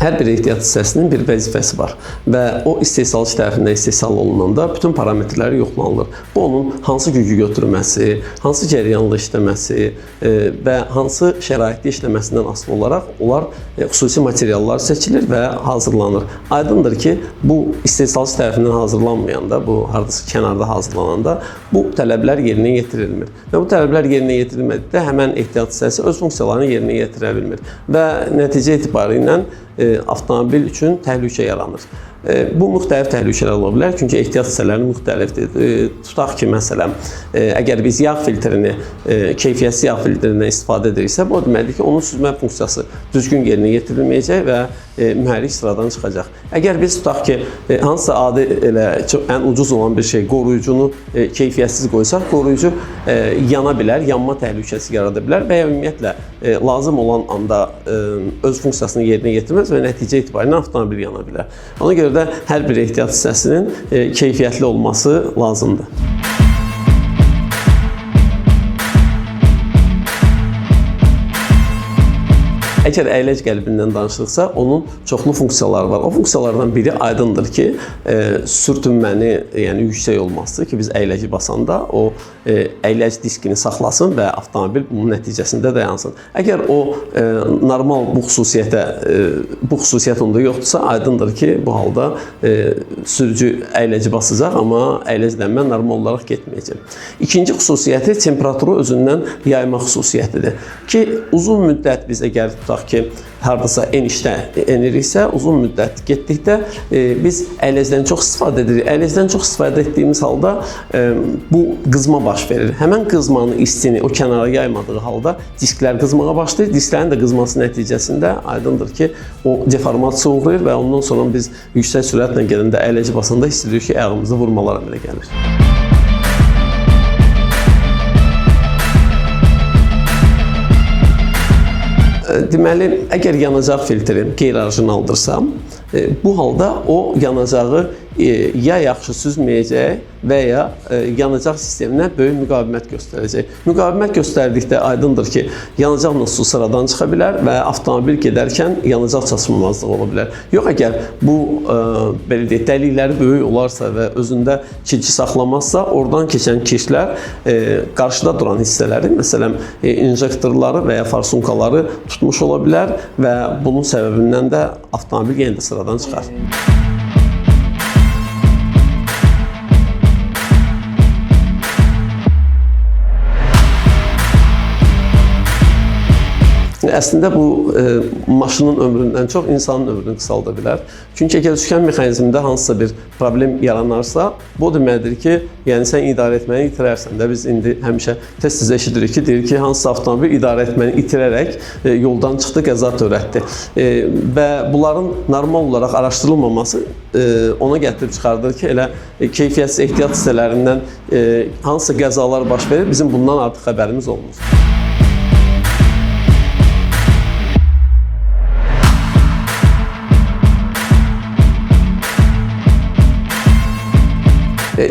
Hər bir ehtiyat hissəsinin bir vəzifəsi var və o istehsalçı tərəfindən istehsal olunanda bütün parametrləri yoxlanılır. Bu onun hansı gücü götürməsi, hansı cəryanlı işləməsi və hansı şəraitdə işləməsindən asılı olaraq onlar xüsusi materiallar seçilir və hazırlanır. Aydındır ki, bu istehsalçı tərəfindən hazırlanmayanda, bu hardasa kənarda hazırlananda bu tələblər yerinə yetirilmir. Və bu tələblər yerinə yetirilmədikdə həmən ehtiyat hissəsi öz funksiyalarını yerinə yetirə bilmir və nəticə etibarilə avtomobil üçün təhlükə yaranır. Bu müxtəlif təhlükələr ola bilər, çünki ehtiyat hissələri müxtəlifdir. Tutaq ki, məsələn, əgər biz yağ filtrini, keyfiyyətsiz yağ filtrindən istifadə ediriksə, bu deməkdir ki, onun süzmə funksiyası düzgün yerinə yetirilməyəcək və mühərrik sıradan çıxacaq. Əgər biz tutaq ki, hansısa adi elə ən ucuz olan bir şey, qoruyucunu keyfiyyətsiz qoysaq, qoruyucu yana bilər, yanma təhlükəsi yarada bilər və ya ümumiyyətlə lazım olan anda öz funksiyasını yerinə yetirməz və nəticə etibarilə avtomobil yana bilər. Ona görə də hər bir ehtiyat hissəsinin keyfiyyətli olması lazımdır. Əgər əyləc qəlbindən danışırıqsa, onun çoxlu funksiyaları var. O funksiyalardan biri aydındır ki, sürtünməni, yəni yüksək olması ki, biz əyləci basanda o əyləc diskini saxlasın və avtomobil bunun nəticəsində dayansın. Əgər o normal bu xüsusiyyət onda yoxdursa, aydındır ki, bu halda sürücü əyləci basacaq, amma əyləclənmə normal olaraq getməyəcək. İkinci xüsusiyyəti temperaturu özündən yayma xüsusiyyətidir ki, uzun müddət biz əgər tutaq ki, hardasa enişdə eniriksə, uzun müddət getdikdə biz əyləcdən çox istifadə edirik. Əyləcdən çox istifadə etdiyimiz halda bu qızma baş verir. Həmən qızmanın istini o kənara yaymadığı halda disklər qızmağa başlayır. Disklərin də qızması nəticəsində aydındır ki, o deformasiya uğrayır və ondan sonra biz yüksək sürətlə gedəndə əyləci basanda hiss edirik ki, ayağımızda vurmalar əmələ gəlir. Deməli, əgər yanacaq filtri qeyri-orijinaldırsa, bu halda o yanacağı ya yaxşı süzməyəcək və ya yanacaq sisteminə böyük müqavimət göstərəcək. Müqavimət göstərdikdə aydındır ki, yanacaqla su sıradan çıxa bilər və avtomobil gedərkən yanacaq çatışmamazlığı ola bilər. Yox, əgər bu belə deyək, dəlikləri böyük olarsa və özündə kirçi saxlamazsa, oradan keçən kirçlər qarşıda duran hissələri, məsələn, injektorları və ya farsunkaları tutmuş ola bilər və bunun səbəbindən də avtomobil yenə də sıradan çıxar. Əslində bu maşının ömründən çox insanın ömrünü qısalda bilər. Çünki əgər düşkən mexanizmində hansısa bir problem yaranarsa, bu deməkdir ki, yəni sən idarə etməni itirərsən də. Biz indi həmişə tez-tez eşidirik ki, deyir ki, hansısa avtomobil idarə etməni itirərək yoldan çıxdı, qəza törətdi. Və bunların normal olaraq araşdırılmaması ona gətirib çıxardır ki, elə keyfiyyətsiz ehtiyat hissələrindən hansısa qəzalar baş verir, bizim bundan artıq xəbərimiz olmur.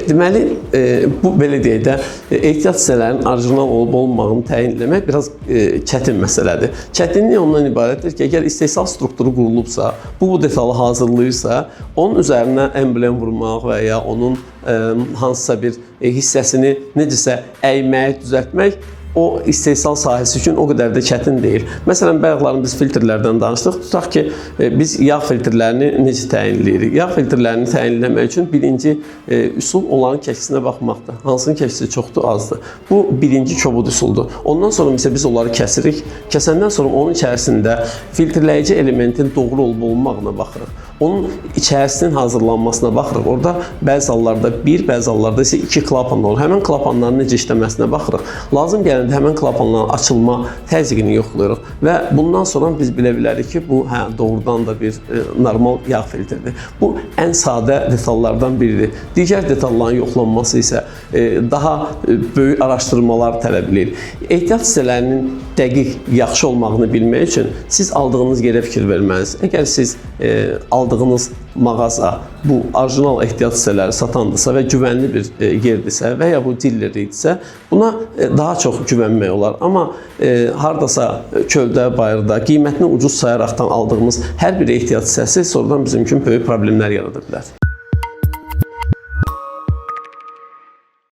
Deməli, bu belə deyək də, ehtiyat hissələrinin orijinal olub-olmamağını təyin etmək biraz çətin məsələdir. Çətinlik ondan ibarətdir ki, əgər istehsal strukturu qurulubsa, bu detalı hazırlayırsa, onun üzərinə emblem vurmaq və ya onun hansısa bir hissəsini necəsə əymək, düzəltmək o istehsal sahəsi üçün o qədər də çətin deyil. Məsələn, bayaqların biz filtrlərdən danışdıq. Tutaq ki, biz yağ filtrlərini necə təyinləyirik? Yağ filtrlərini təyinləmək üçün birinci üsul onların kəşfisinə baxmaqdır. Hansının kəşfisi çoxdur, azdır. Bu birinci kobud üsuldur. Ondan sonra isə biz onları kəsirik. Kəsəndən sonra onun içərisində filtrləyici elementin doğru olub-olmamağına baxırıq. Onun içərisinin hazırlanmasına baxırıq. Orada bəzi hallarda bir, bəzi hallarda isə iki klapan olur. Həmən klapanların necə işləməsinə baxırıq. Lazım gələndə həmən klapanların açılma təzyiqini yoxlayırıq və bundan sonra biz bilə bilərik ki, bu doğrudan da bir normal yağ filtridir. Bu ən sadə detallardan biridir. Digər detalların yoxlanması isə daha böyük araşdırmalar tələb edir. Ehtiyat hissələrinin dəqiq, yaxşı olmağını bilmək üçün siz aldığınız yerə fikir verməlisiniz. Əgər siz aldığınız mağaza bu orijinal ehtiyat hissələri satandısa və güvənli bir yerdirsə və ya bu dillerdirsə, buna daha çox güvənmək olar. Amma hardasa çöldə, bayırda qiymətini ucuz sayaraqdan aldığımız hər bir ehtiyat hissəsi sonradan bizim üçün böyük problemlər yarada bilər.